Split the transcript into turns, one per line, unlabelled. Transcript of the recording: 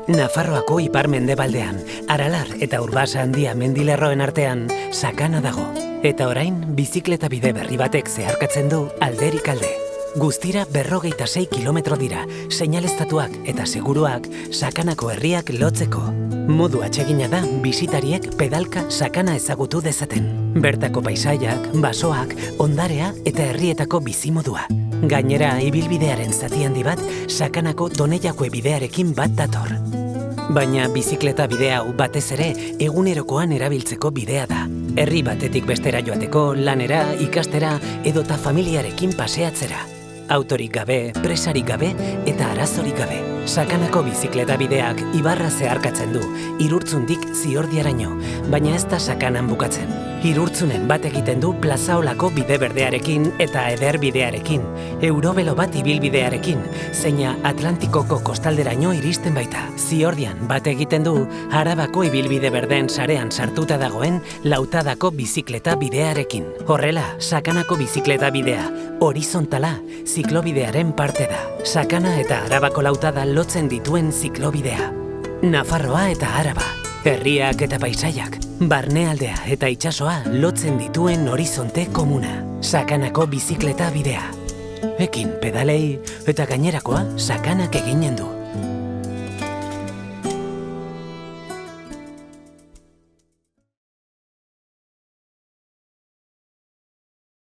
Nafarroako ipar-mendebaldean, Aralar eta Urbasa handia mendilerroen artean, Sakana dago. Eta orain, bizikleta bide berri batek zeharkatzen du alderik alde. Guztira 56 kilometro dira, seinaleztatuak eta seguruak Sakanako herriak lotzeko. Modu atsegina da bisitariek pedalka Sakana ezagutu dezaten. Bertako paisaiak, basoak, ondarea eta herrietako bizimodua. Gainera, ibilbidearen zati handi bat Sakanako Doneiakue bidearekin bat dator. Baina bizikleta bidea hau batez ere egunerokoan erabiltzeko bidea da. Herri batetik bestera joateko, lanera, ikastera edota familiarekin paseatzera. Autorik gabe, presarik gabe eta arazorik gabe. Sakanako bizikleta bideak ibarra zeharkatzen du, Irurtzundik Ziordiaraino, baina ez da Sakanan bukatzen. Irurtzunen bat egiten du Plazaolako bide berdearekin eta eder bidearekin, Eurobelo bat ibilbidearekin, zeina Atlantikoko kostalderaino iristen baita. Ziordian bat egiten du Arabako ibilbide berdeen sarean sartuta dagoen Lautadako bizikleta bidearekin. Horrela, Sakanako bizikleta bidea, horizontala, ziklobidearen parte da. Sakana eta Arabako Lautada lotzen dituen ziklobidea. Nafarroa eta Araba, herriak eta paisaiak, barnealdea eta itsasoa lotzen dituen horizonte komuna. Sakanako bizikleta bidea. Ekin pedalei eta gainerakoa Sakanak eginen du.